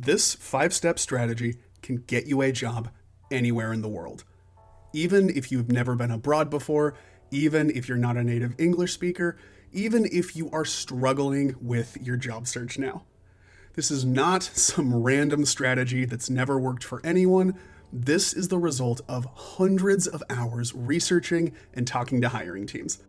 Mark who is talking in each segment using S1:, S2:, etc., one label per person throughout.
S1: This 5-step strategy can get you a job anywhere in the world. Even if you've never been abroad before, even if you're not a native English speaker, even if you are struggling with your job search now. This is not some random strategy that's never worked for anyone. This is the result of hundreds of hours researching and talking to hiring teams.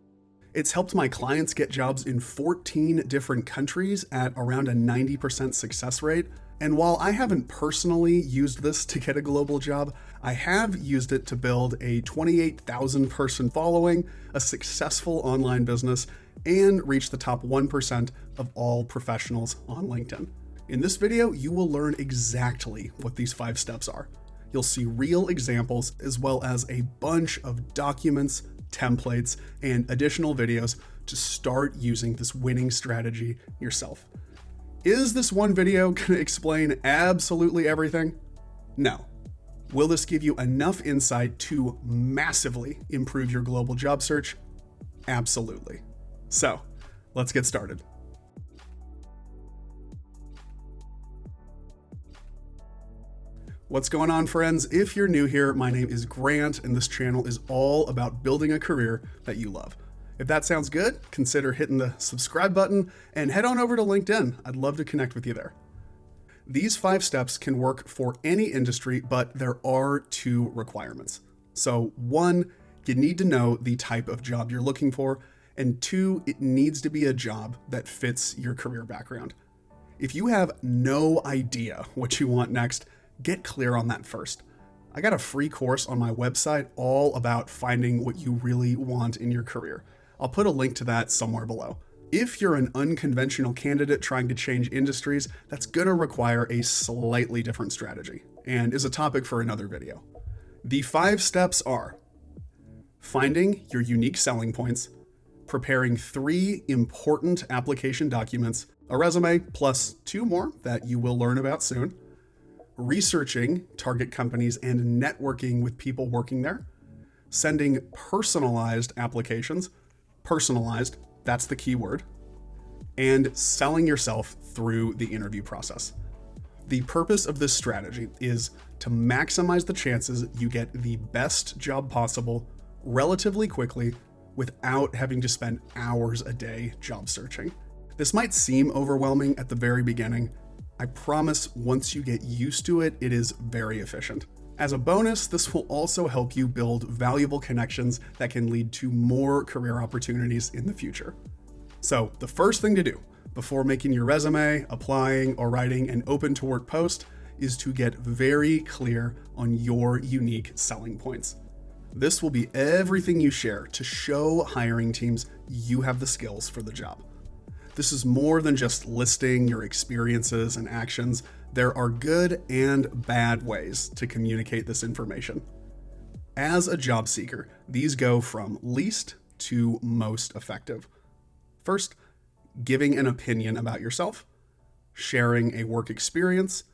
S1: It's helped my clients get jobs in 14 different countries at around a 90% success rate. And while I haven't personally used this to get a global job, I have used it to build a 28,000 person following, a successful online business, and reach the top 1% of all professionals on LinkedIn. In this video, you will learn exactly what these 5 steps are. You'll see real examples as well as a bunch of documents, templates, and additional videos to start using this winning strategy yourself. Is this one video going to explain absolutely everything? No. Will this give you enough insight to massively improve your global job search? Absolutely. So, let's get started. What's going on, friends? If you're new here, my name is Grant, and this channel is all about building a career that you love. If that sounds good, consider hitting the subscribe button and head on over to LinkedIn. I'd love to connect with you there. These 5 steps can work for any industry, but there are 2 requirements. So 1, you need to know the type of job you're looking for, and 2, it needs to be a job that fits your career background. If you have no idea what you want next, get clear on that first. I got a free course on my website all about finding what you really want in your career. I'll put a link to that somewhere below. If you're an unconventional candidate trying to change industries, that's gonna require a slightly different strategy, and is a topic for another video. The 5 steps are: finding your unique selling points, preparing 3 important application documents, a resume plus 2 more that you will learn about soon, researching target companies and networking with people working there, sending personalized applications, personalized, that's the key word, and selling yourself through the interview process. The purpose of this strategy is to maximize the chances you get the best job possible relatively quickly without having to spend hours a day job searching. This might seem overwhelming at the very beginning. I promise once you get used to it, it is very efficient. As a bonus, this will also help you build valuable connections that can lead to more career opportunities in the future. So the first thing to do before making your resume, applying, or writing an open to work post is to get very clear on your unique selling points. This will be everything you share to show hiring teams you have the skills for the job. This is more than just listing your experiences and actions. There are good and bad ways to communicate this information. As a job seeker, these go from least to most effective. First, giving an opinion about yourself, sharing a work experience,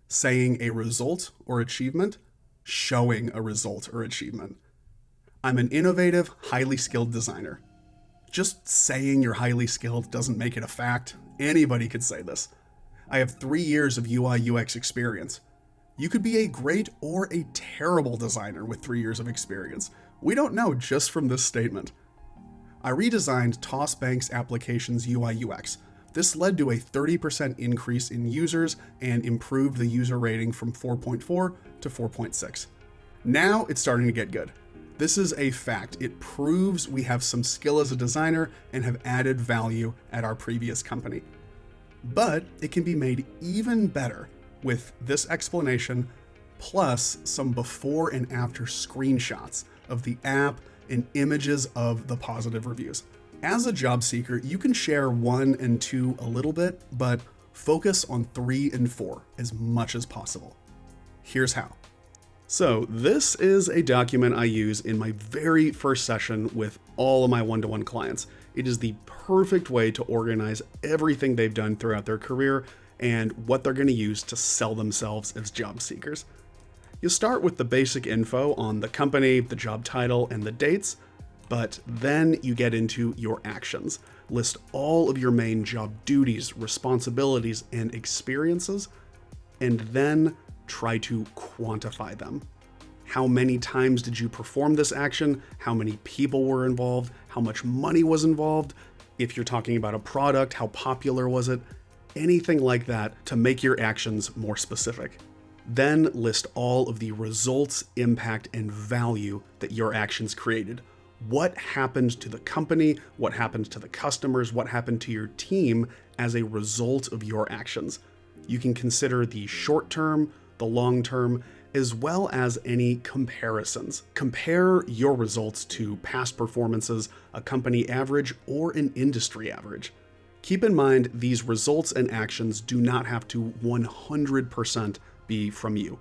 S1: saying a result or achievement, showing a result or achievement. I'm an innovative, highly skilled designer. Just saying you're highly skilled doesn't make it a fact. Anybody could say this. I have 3 years of UI UX experience. You could be a great or a terrible designer with 3 years of experience. We don't know just from this statement. I redesigned Toss Bank's application's UI UX. This led to a 30% increase in users and improved the user rating from 4.4 to 4.6. Now it's starting to get good. This is a fact. It proves we have some skill as a designer and have added value at our previous company. But it can be made even better with this explanation, plus some before and after screenshots of the app and images of the positive reviews. As a job seeker, you can share 1 and 2 a little bit, but focus on 3 and 4 as much as possible. Here's how. So this is a document I use in my very first session with all of my one-to-one clients. It is the perfect way to organize everything they've done throughout their career and what they're going to use to sell themselves as job seekers. You start with the basic info on the company, the job title, and the dates, but then you get into your actions. List all of your main job duties, responsibilities, and experiences, and then try to quantify them. How many times did you perform this action? How many people were involved? How much money was involved? If you're talking about a product, how popular was it? Anything like that to make your actions more specific. Then list all of the results, impact, and value that your actions created. What happened to the company? What happened to the customers? What happened to your team as a result of your actions? You can consider the short term, the long term, as well as any comparisons. Compare your results to past performances, a company average, or an industry average. Keep in mind, these results and actions do not have to 100% be from you.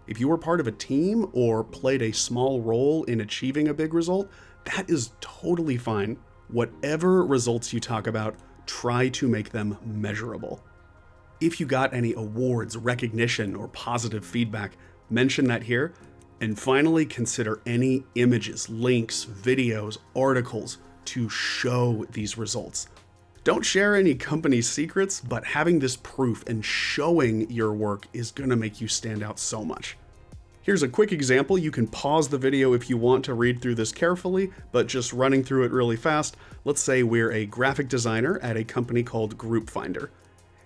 S1: If you were part of a team or played a small role in achieving a big result, that is totally fine. Whatever results you talk about, try to make them measurable. If you got any awards, recognition, or positive feedback, mention that here. And finally, consider any images, links, videos, articles to show these results. Don't share any company secrets, but having this proof and showing your work is gonna make you stand out so much. Here's a quick example. You can pause the video if you want to read through this carefully, but just running through it really fast. Let's say we're a graphic designer at a company called Group Finder.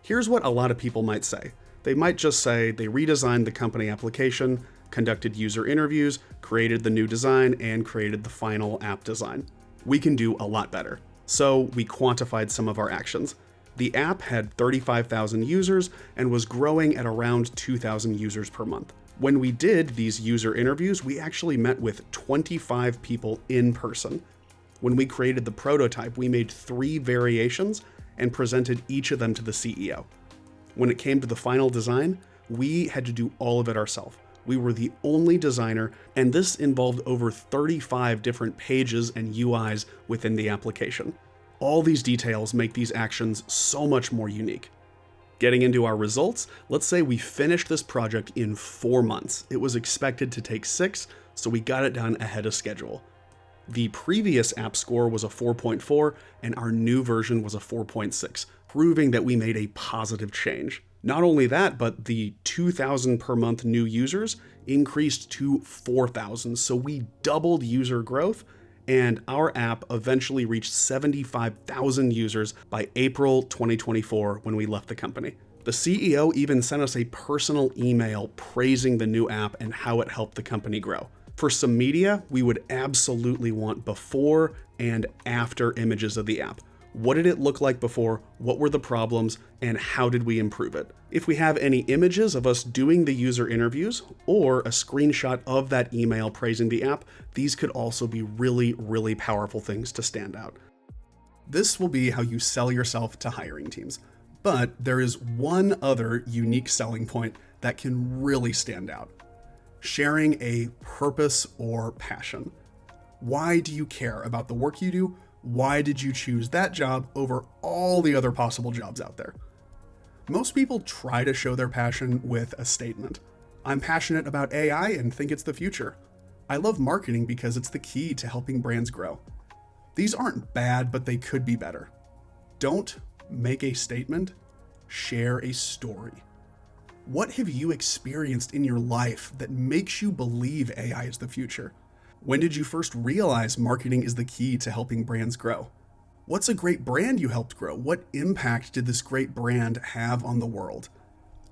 S1: Here's what a lot of people might say. They might just say they redesigned the company application, conducted user interviews, created the new design, and created the final app design. We can do a lot better. So we quantified some of our actions. The app had 35,000 users and was growing at around 2,000 users per month. When we did these user interviews, we actually met with 25 people in person. When we created the prototype, we made 3 variations and presented each of them to the CEO. When it came to the final design, we had to do all of it ourselves. We were the only designer, and this involved over 35 different pages and UIs within the application. All these details make these actions so much more unique. Getting into our results, let's say we finished this project in 4 months. It was expected to take 6, so we got it done ahead of schedule. The previous app score was a 4.4, and our new version was a 4.6, proving that we made a positive change. Not only that, but the 2,000 per month new users increased to 4,000, so we doubled user growth, and our app eventually reached 75,000 users by April 2024 when we left the company. The CEO even sent us a personal email praising the new app and how it helped the company grow. For some media, we would absolutely want before and after images of the app. What did it look like before? What were the problems? And how did we improve it? If we have any images of us doing the user interviews or a screenshot of that email praising the app, these could also be really, really powerful things to stand out. This will be how you sell yourself to hiring teams. But there is one other unique selling point that can really stand out. Sharing a purpose or passion. Why do you care about the work you do? Why did you choose that job over all the other possible jobs out there? Most people try to show their passion with a statement. I'm passionate about AI and think it's the future. I love marketing because it's the key to helping brands grow. These aren't bad, but they could be better. Don't make a statement, share a story. What have you experienced in your life that makes you believe AI is the future? When did you first realize marketing is the key to helping brands grow? What's a great brand you helped grow? What impact did this great brand have on the world?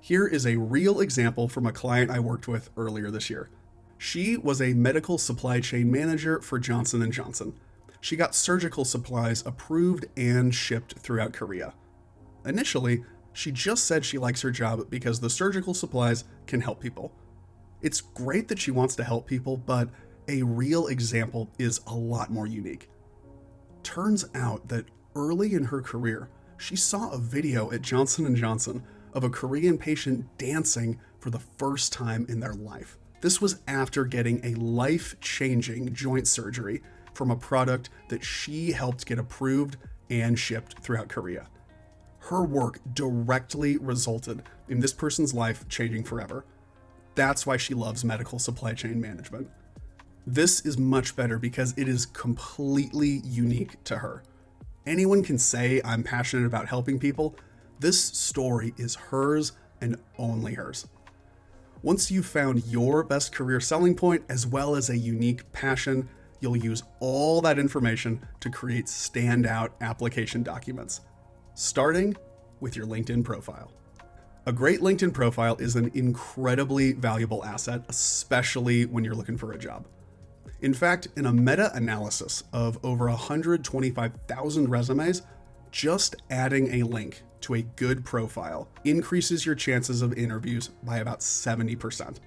S1: Here is a real example from a client I worked with earlier this year. She was a medical supply chain manager for Johnson & Johnson. She got surgical supplies approved and shipped throughout Korea. Initially, she just said she likes her job because the surgical supplies can help people. It's great that she wants to help people, but a real example is a lot more unique. Turns out that early in her career, she saw a video at Johnson & Johnson of a Korean patient dancing for the first time in their life. This was after getting a life-changing joint surgery from a product that she helped get approved and shipped throughout Korea. Her work directly resulted in this person's life changing forever. That's why she loves medical supply chain management. This is much better because it is completely unique to her. Anyone can say, I'm passionate about helping people. This story is hers and only hers. Once you've found your best career selling point as well as a unique passion, you'll use all that information to create standout application documents, starting with your LinkedIn profile. A great LinkedIn profile is an incredibly valuable asset, especially when you're looking for a job. In fact, in a meta-analysis of over 125,000 resumes, just adding a link to a good profile increases your chances of interviews by about 70%.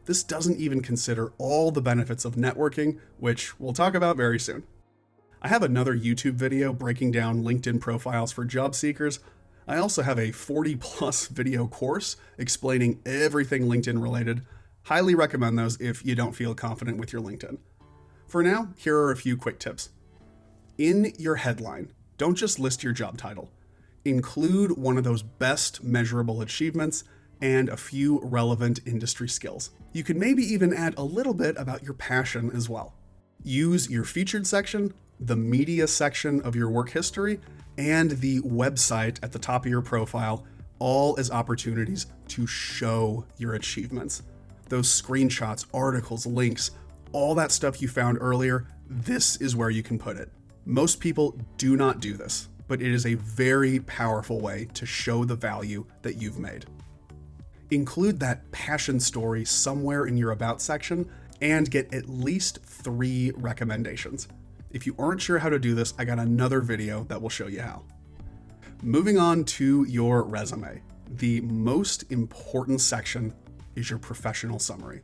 S1: This doesn't even consider all the benefits of networking, which we'll talk about very soon. I have another YouTube video breaking down LinkedIn profiles for job seekers. I also have a 40+ video course explaining everything LinkedIn related. Highly recommend those if you don't feel confident with your LinkedIn. For now, here are a few quick tips. In your headline, don't just list your job title. Include one of those best measurable achievements and a few relevant industry skills. You can maybe even add a little bit about your passion as well. Use your featured section, the media section of your work history, and the website at the top of your profile, all as opportunities to show your achievements. Those screenshots, articles, links, all that stuff you found earlier, this is where you can put it. Most people do not do this, but it is a very powerful way to show the value that you've made. Include that passion story somewhere in your About section and get at least 3 recommendations. If you aren't sure how to do this, I got another video that will show you how. Moving on to your resume. The most important section is your professional summary.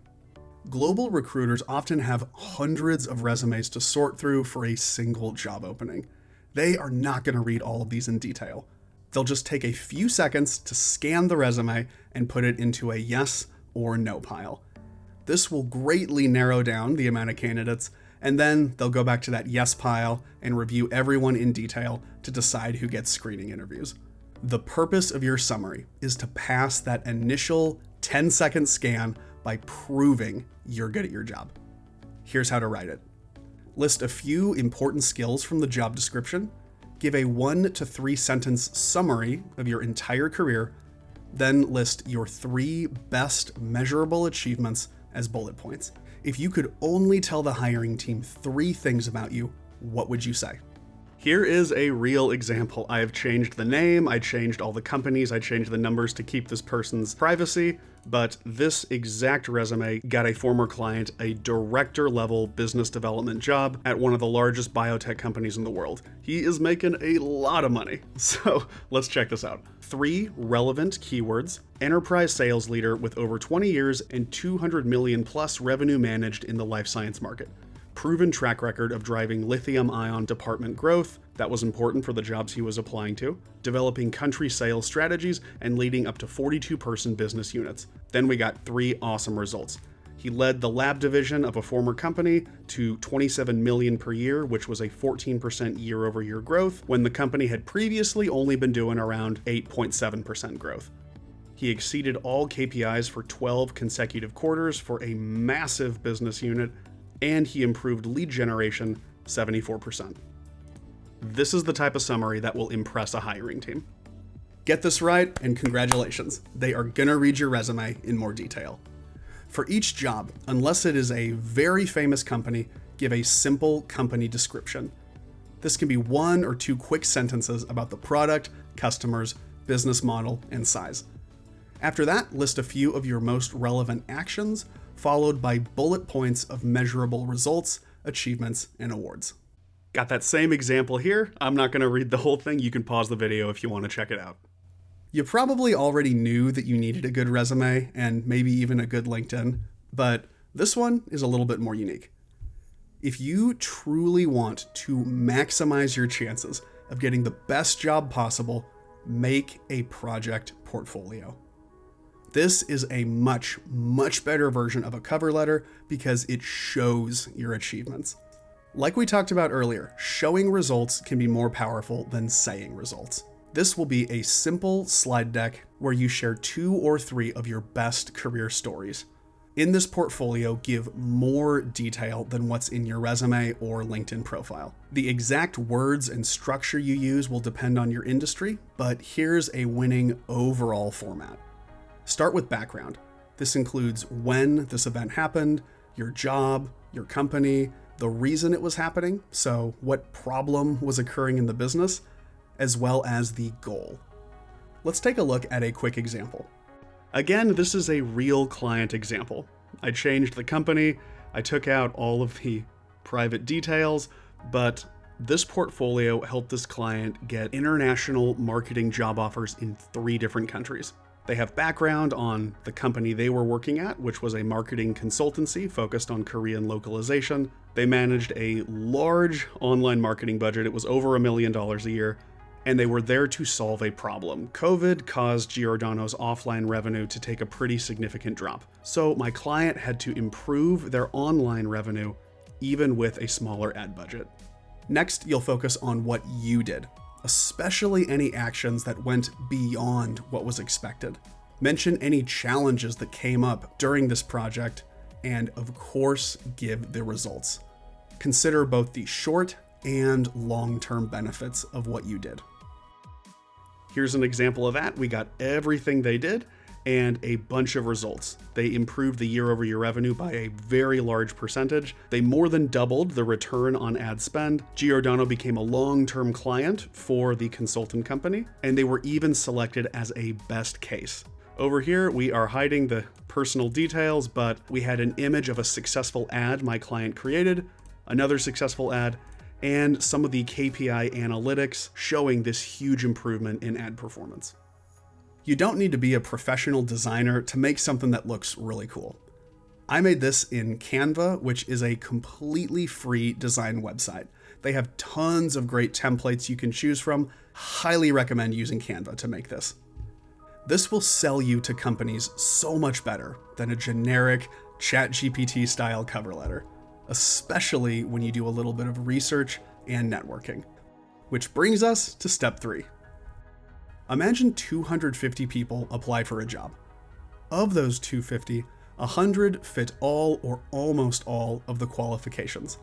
S1: Global recruiters often have hundreds of resumes to sort through for a single job opening. They are not going to read all of these in detail. They'll just take a few seconds to scan the resume and put it into a yes or no pile. This will greatly narrow down the amount of candidates, and then they'll go back to that yes pile and review everyone in detail to decide who gets screening interviews. The purpose of your summary is to pass that initial 10-second scan by proving you're good at your job. Here's how to write it. List a few important skills from the job description, give a 1 to 3 sentence summary of your entire career, then list your 3 best measurable achievements as bullet points. If you could only tell the hiring team 3 things about you, what would you say? Here is a real example. I have changed the name, I changed all the companies, I changed the numbers to keep this person's privacy, but this exact resume got a former client a director level business development job at one of the largest biotech companies in the world. He is making a lot of money. So let's check this out. 3 relevant keywords: enterprise sales leader with over 20 years and 200 million plus revenue managed in the life science market. Proven track record of driving lithium-ion department growth, that was important for the jobs he was applying to, developing country sales strategies, and leading up to 42-person business units. Then we got 3 awesome results. He led the lab division of a former company to 27 million per year, which was a 14% year-over-year growth, when the company had previously only been doing around 8.7% growth. He exceeded all KPIs for 12 consecutive quarters for a massive business unit, and he improved lead generation 74%. This is the type of summary that will impress a hiring team. Get this right, and congratulations. They are gonna read your resume in more detail. For each job, unless it is a very famous company, give a simple company description. This can be 1 or 2 quick sentences about the product, customers, business model, and size. After that, list a few of your most relevant actions, followed by bullet points of measurable results, achievements, and awards. Got that same example here. I'm not going to read the whole thing. You can pause the video if you want to check it out. You probably already knew that you needed a good resume and maybe even a good LinkedIn, but this one is a little bit more unique. If you truly want to maximize your chances of getting the best job possible, make a project portfolio. This is a much, much better version of a cover letter because it shows your achievements. Like we talked about earlier, showing results can be more powerful than saying results. This will be a simple slide deck where you share 2 or 3 of your best career stories. In this portfolio, give more detail than what's in your resume or LinkedIn profile. The exact words and structure you use will depend on your industry, but here's a winning overall format. Start with background. This includes when this event happened, your job, your company, the reason it was happening, so what problem was occurring in the business, as well as the goal. Let's take a look at a quick example. Again, this is a real client example. I changed the company, I took out all of the private details, but this portfolio helped this client get international marketing job offers in 3 different countries. They have background on the company they were working at, which was a marketing consultancy focused on Korean localization. They managed a large online marketing budget. It was over $1 million a year, and they were there to solve a problem. COVID caused Giordano's offline revenue to take a pretty significant drop. So my client had to improve their online revenue even with a smaller ad budget. Next, you'll focus on what you did, especially any actions that went beyond what was expected. Mention any challenges that came up during this project, and of course, give the results. Consider both the short and long-term benefits of what you did. Here's an example of that. We got everything they did and a bunch of results. They improved the year-over-year revenue by a very large percentage. They more than doubled the return on ad spend. Giordano became a long-term client for the consultant company, and they were even selected as a best case. Over here, we are hiding the personal details, but we had an image of a successful ad my client created, another successful ad, and some of the KPI analytics showing this huge improvement in ad performance. You don't need to be a professional designer to make something that looks really cool. I made this in Canva, which is a completely free design website. They have tons of great templates you can choose from. Highly recommend using Canva to make this. This will sell you to companies so much better than a generic ChatGPT style cover letter, especially when you do a little bit of research and networking. Which brings us to step 3. Imagine 250 people apply for a job. Of those 250, 100 fit all or almost all of the qualifications.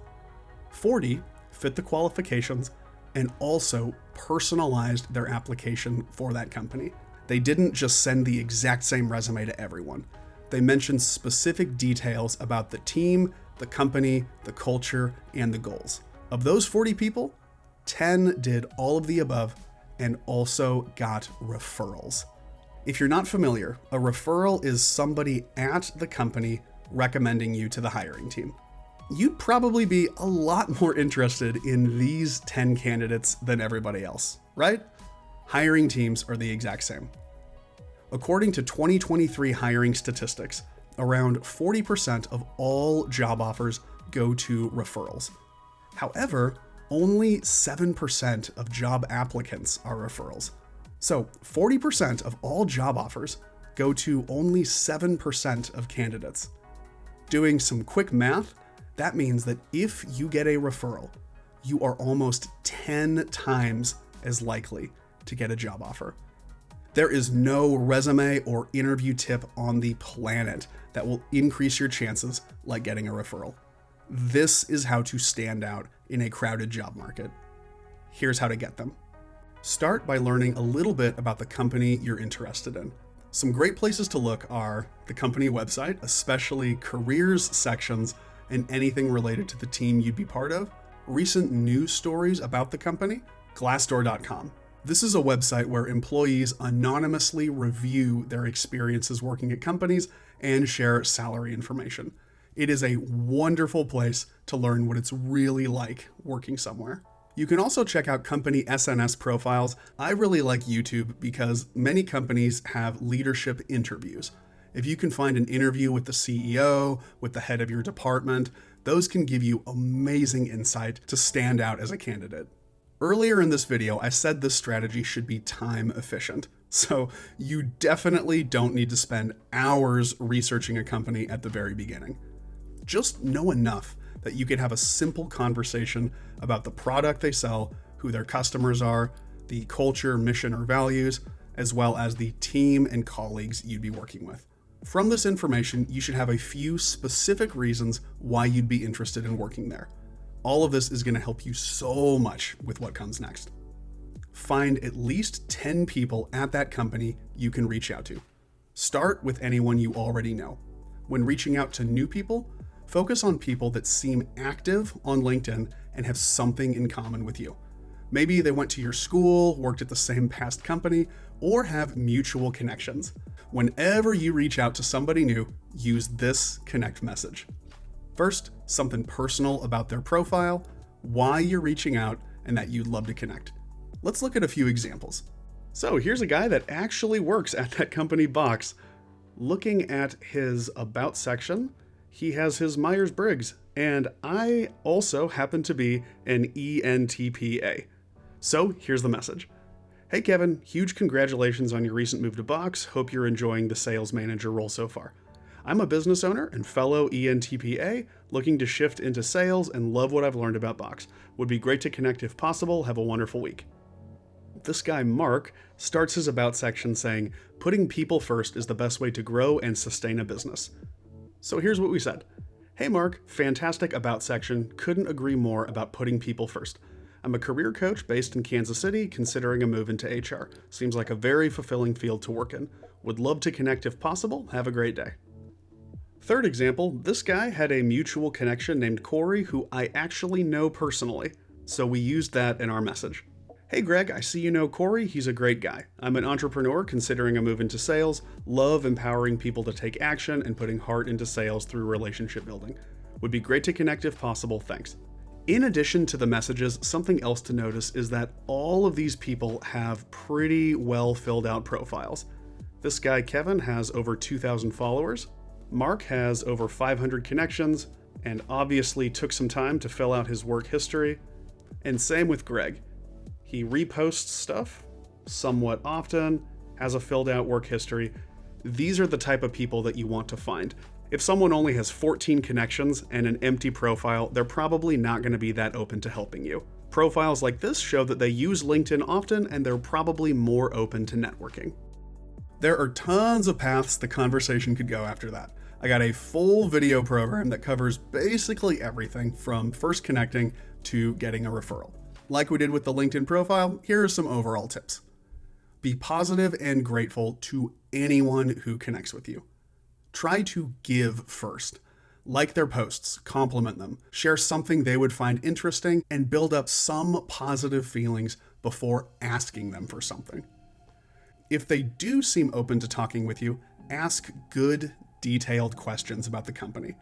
S1: 40 fit the qualifications and also personalized their application for that company. They didn't just send the exact same resume to everyone. They mentioned specific details about the team, the company, the culture, and the goals. Of those 40 people, 10 did all of the above and also got referrals. If you're not familiar, a referral is somebody at the company recommending you to the hiring team. You'd probably be a lot more interested in these 10 candidates than everybody else, right? Hiring teams are the exact same. According to 2023 hiring statistics, around 40% of all job offers go to referrals. However, only 7% of job applicants are referrals. So 40% of all job offers go to only 7% of candidates. Doing some quick math, that means that if you get a referral, you are almost 10 times as likely to get a job offer. There is no resume or interview tip on the planet that will increase your chances like getting a referral. This is how to stand out in a crowded job market. Here's how to get them. Start by learning a little bit about the company you're interested in. Some great places to look are the company website, especially careers sections and anything related to the team you'd be part of, recent news stories about the company, Glassdoor.com. This is a website where employees anonymously review their experiences working at companies and share salary information. It is a wonderful place to learn what it's really like working somewhere. You can also check out company SNS profiles. I really like YouTube because many companies have leadership interviews. If you can find an interview with the CEO, with the head of your department, those can give you amazing insight to stand out as a candidate. Earlier in this video, I said this strategy should be time efficient. So you definitely don't need to spend hours researching a company at the very beginning. Just know enough that you can have a simple conversation about the product they sell, who their customers are, the culture, mission, or values, as well as the team and colleagues you'd be working with. From this information, you should have a few specific reasons why you'd be interested in working there. All of this is going to help you so much with what comes next. Find at least 10 people at that company you can reach out to. Start with anyone you already know. When reaching out to new people, focus on people that seem active on LinkedIn and have something in common with you. Maybe they went to your school, worked at the same past company, or have mutual connections. Whenever you reach out to somebody new, use this connect message. First, something personal about their profile, why you're reaching out, and that you'd love to connect. Let's look at a few examples. So here's a guy that actually works at that company box. Looking at his about section, he has his Myers-Briggs, and I also happen to be an ENTPA. So here's the message. Hey Kevin, huge congratulations on your recent move to Box. Hope you're enjoying the sales manager role so far. I'm a business owner and fellow ENTPA looking to shift into sales and love what I've learned about Box. Would be great to connect if possible. Have a wonderful week. This guy, Mark, starts his about section saying, putting people first is the best way to grow and sustain a business. So here's what we said. Hey Mark, fantastic about section. Couldn't agree more about putting people first. I'm a career coach based in Kansas City, considering a move into HR. Seems like a very fulfilling field to work in. Would love to connect if possible. Have a great day. Third example, this guy had a mutual connection named Corey who I actually know personally. So we used that in our message. Hey Greg, I see you know Corey. He's a great guy. I'm an entrepreneur considering a move into sales. Love empowering people to take action and putting heart into sales through relationship building. Would be great to connect if possible. Thanks. In addition to the messages, something else to notice is that all of these people have pretty well filled out profiles. This guy, Kevin, has over 2,000 followers. Mark has over 500 connections and obviously took some time to fill out his work history. And same with Greg. He reposts stuff somewhat often, has a filled out work history. These are the type of people that you want to find. If someone only has 14 connections and an empty profile, they're probably not going to be that open to helping you. Profiles like this show that they use LinkedIn often and they're probably more open to networking. There are tons of paths the conversation could go after that. I got a full video program that covers basically everything from first connecting to getting a referral. Like we did with the LinkedIn profile, here are some overall tips. Be positive and grateful to anyone who connects with you. Try to give first. Like their posts, compliment them, share something they would find interesting, and build up some positive feelings before asking them for something. If they do seem open to talking with you, ask good, detailed questions about the company.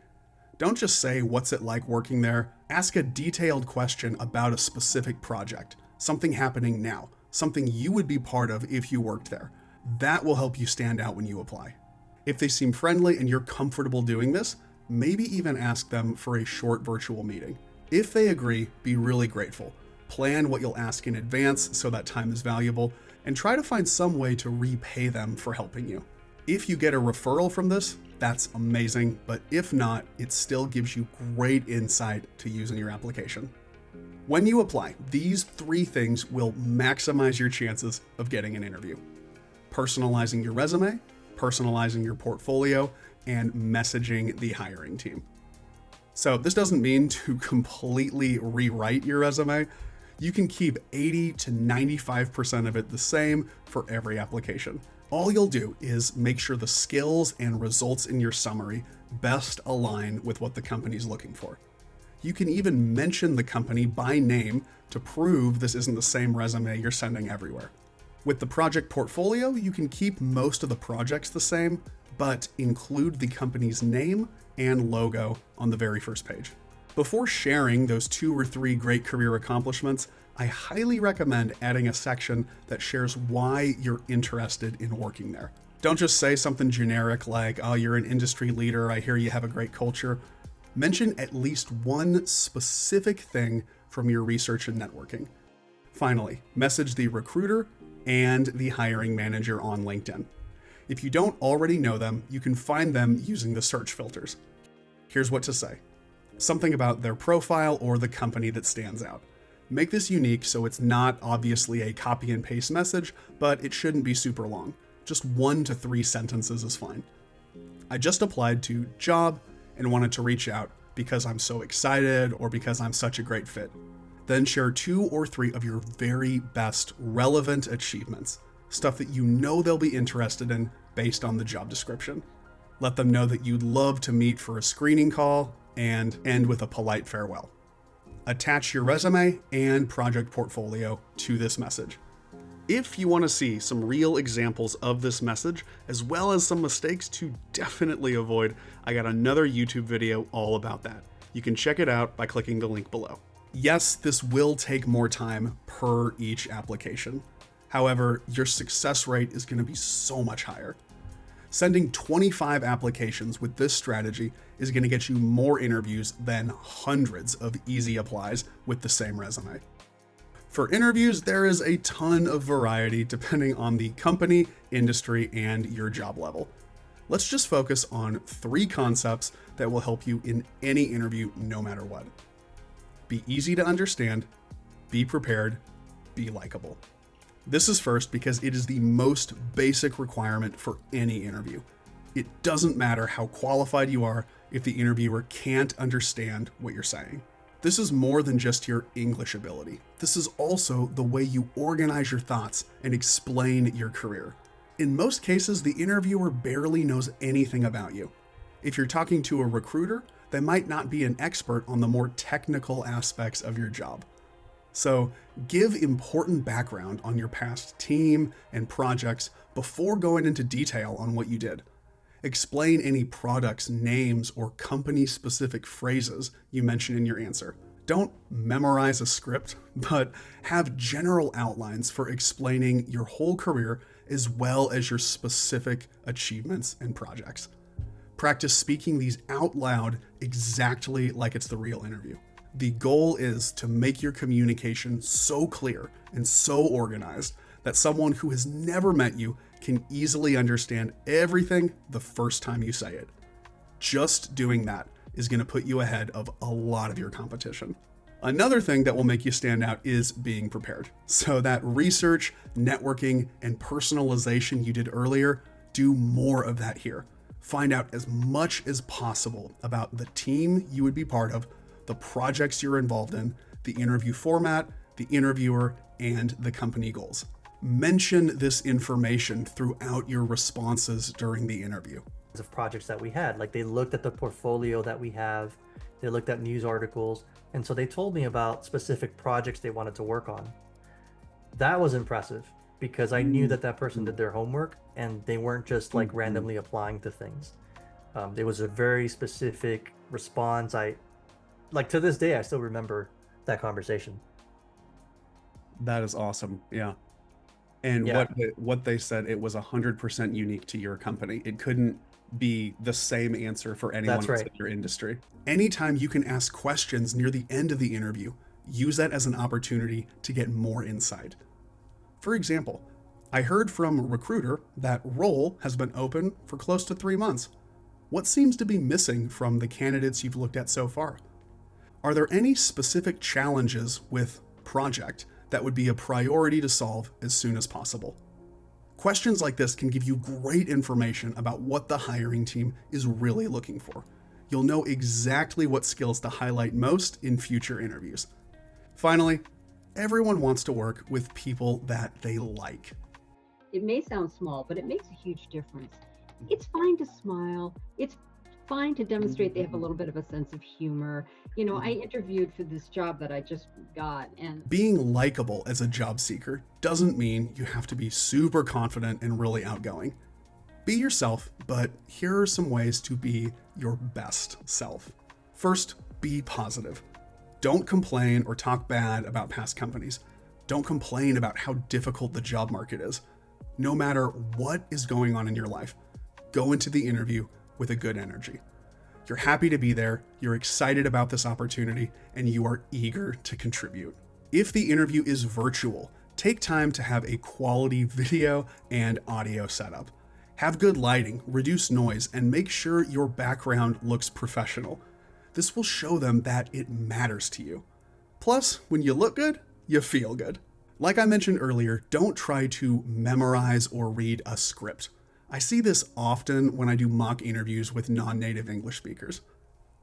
S1: Don't just say, what's it like working there? Ask a detailed question about a specific project, something happening now, something you would be part of if you worked there. That will help you stand out when you apply. If they seem friendly and you're comfortable doing this, maybe even ask them for a short virtual meeting. If they agree, be really grateful. Plan what you'll ask in advance so that time is valuable, and try to find some way to repay them for helping you. If you get a referral from this, that's amazing, but if not, it still gives you great insight to use in your application. When you apply, these 3 things will maximize your chances of getting an interview. Personalizing your resume, personalizing your portfolio, and messaging the hiring team. So this doesn't mean to completely rewrite your resume. You can keep 80 to 95% of it the same for every application. All you'll do is make sure the skills and results in your summary best align with what the company's looking for. You can even mention the company by name to prove this isn't the same resume you're sending everywhere. With the project portfolio, you can keep most of the projects the same, but include the company's name and logo on the very first page. Before sharing those 2 or 3 great career accomplishments, I highly recommend adding a section that shares why you're interested in working there. Don't just say something generic like, oh, you're an industry leader, I hear you have a great culture. Mention at least one specific thing from your research and networking. Finally, message the recruiter and the hiring manager on LinkedIn. If you don't already know them, you can find them using the search filters. Here's what to say. Something about their profile or the company that stands out. Make this unique so it's not obviously a copy and paste message, but it shouldn't be super long. Just 1 to 3 sentences is fine. I just applied to job and wanted to reach out because I'm so excited or because I'm such a great fit. Then share 2 or 3 of your very best relevant achievements, stuff that you know they'll be interested in, based on the job description. Let them know that you'd love to meet for a screening call and end with a polite farewell. Attach your resume and project portfolio to this message. If you want to see some real examples of this message, as well as some mistakes to definitely avoid, I got another YouTube video all about that. You can check it out by clicking the link below. Yes, this will take more time per each application. However, your success rate is going to be so much higher. Sending 25 applications with this strategy is going to get you more interviews than hundreds of easy applies with the same resume. For interviews, there is a ton of variety depending on the company, industry, and your job level. Let's just focus on 3 concepts that will help you in any interview no matter what. Be easy to understand, be prepared, be likable. This is first because it is the most basic requirement for any interview. It doesn't matter how qualified you are if the interviewer can't understand what you're saying. This is more than just your English ability. This is also the way you organize your thoughts and explain your career. In most cases, the interviewer barely knows anything about you. If you're talking to a recruiter, they might not be an expert on the more technical aspects of your job. So give important background on your past team and projects before going into detail on what you did. Explain any products, names, or company-specific phrases you mention in your answer. Don't memorize a script, but have general outlines for explaining your whole career as well as your specific achievements and projects. Practice speaking these out loud exactly like it's the real interview. The goal is to make your communication so clear and so organized that someone who has never met you can easily understand everything the first time you say it. Just doing that is going to put you ahead of a lot of your competition. Another thing that will make you stand out is being prepared. So that research, networking, and personalization you did earlier, do more of that here. Find out as much as possible about the team you would be part of, the projects you're involved in, the interview format, the interviewer, and the company goals. Mention this information throughout your responses during the interview.
S2: Of projects that we had, like they looked at the portfolio that we have, they looked at news articles, and so they told me about specific projects they wanted to work on. That was impressive because I knew that that person did their homework and they weren't just like randomly applying to things. There was a very specific response. Like to this day, I still remember that conversation.
S1: That is awesome. Yeah. And
S2: Yeah.
S1: what they said, it was 100% unique to your company. It couldn't be the same answer for anyone
S2: That's
S1: else
S2: right.
S1: in your industry. Anytime you can ask questions near the end of the interview, use that as an opportunity to get more insight. For example, I heard from a recruiter that role has been open for close to 3 months. What seems to be missing from the candidates you've looked at so far? Are there any specific challenges with project that would be a priority to solve as soon as possible? Questions like this can give you great information about what the hiring team is really looking for. You'll know exactly what skills to highlight most in future interviews. Finally, everyone wants to work with people that they like.
S3: It may sound small, but it makes a huge difference. It's fine to smile. It's fine to demonstrate they have a little bit of a sense of humor. You know, I interviewed for this job that I just got, and
S1: Being likable as a job seeker doesn't mean you have to be super confident and really outgoing. Be yourself, but here are some ways to be your best self. First, be positive. Don't complain or talk bad about past companies. Don't complain about how difficult the job market is. No matter what is going on in your life, go into the interview with a good energy. You're happy to be there, you're excited about this opportunity, and you are eager to contribute. If the interview is virtual, take time to have a quality video and audio setup. Have good lighting, reduce noise, and make sure your background looks professional. This will show them that it matters to you. Plus, when you look good, you feel good. Like I mentioned earlier, don't try to memorize or read a script. I see this often when I do mock interviews with non-native English speakers.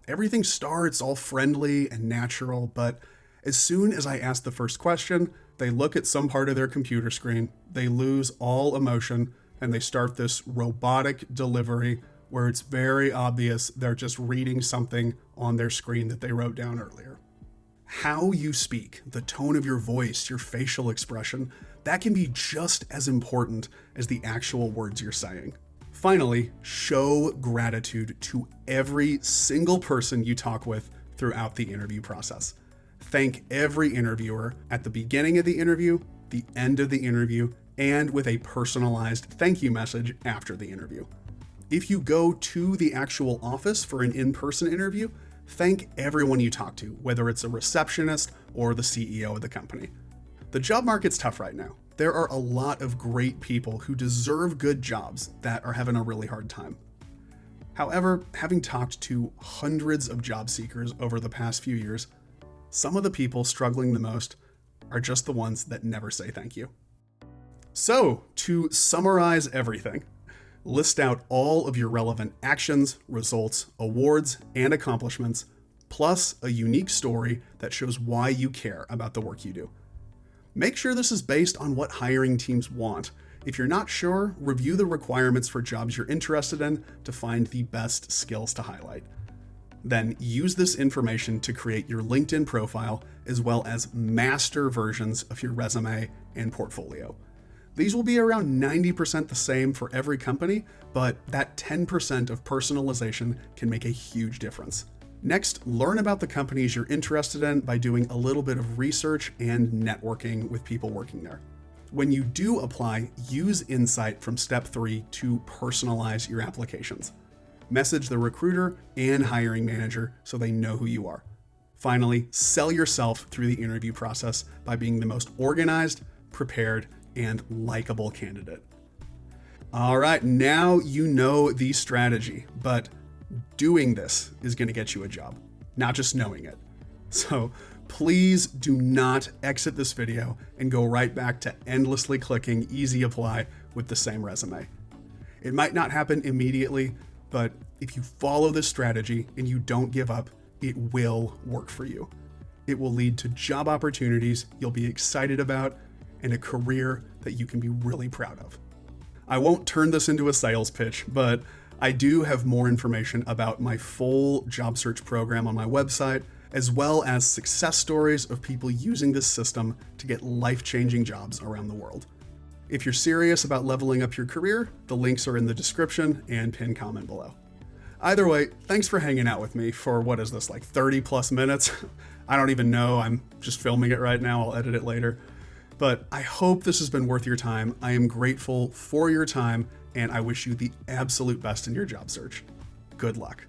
S1: Everything starts all friendly and natural, but as soon as I ask the first question, they look at some part of their computer screen, they lose all emotion, and they start this robotic delivery where it's very obvious they're just reading something on their screen that they wrote down earlier. How you speak, the tone of your voice, your facial expression, that can be just as important as the actual words you're saying. Finally, show gratitude to every single person you talk with throughout the interview process. Thank every interviewer at the beginning of the interview, the end of the interview, and with a personalized thank you message after the interview. If you go to the actual office for an in-person interview, thank everyone you talk to, whether it's a receptionist or the CEO of the company. The job market's tough right now. There are a lot of great people who deserve good jobs that are having a really hard time. However, having talked to hundreds of job seekers over the past few years, some of the people struggling the most are just the ones that never say thank you. So, to summarize everything, list out all of your relevant actions, results, awards, and accomplishments, plus a unique story that shows why you care about the work you do. Make sure this is based on what hiring teams want. If you're not sure, review the requirements for jobs you're interested in to find the best skills to highlight. Then use this information to create your LinkedIn profile as well as master versions of your resume and portfolio. These will be around 90% the same for every company, but that 10% of personalization can make a huge difference. Next, learn about the companies you're interested in by doing a little bit of research and networking with people working there. When you do apply, use insight from step 3 to personalize your applications. Message the recruiter and hiring manager so they know who you are. Finally, sell yourself through the interview process by being the most organized, prepared, and likable candidate. All right, now you know the strategy, but doing this is going to get you a job, not just knowing it. So please do not exit this video and go right back to endlessly clicking easy apply with the same resume. It might not happen immediately, but if you follow this strategy and you don't give up, it will work for you. It will lead to job opportunities you'll be excited about and a career that you can be really proud of. I won't turn this into a sales pitch, but I do have more information about my full job search program on my website, as well as success stories of people using this system to get life-changing jobs around the world. If you're serious about leveling up your career, the links are in the description and pinned comment below. Either way, thanks for hanging out with me for, what is this, like 30 plus minutes? I don't even know, I'm just filming it right now, I'll edit it later. But I hope this has been worth your time. I am grateful for your time, and I wish you the absolute best in your job search. Good luck.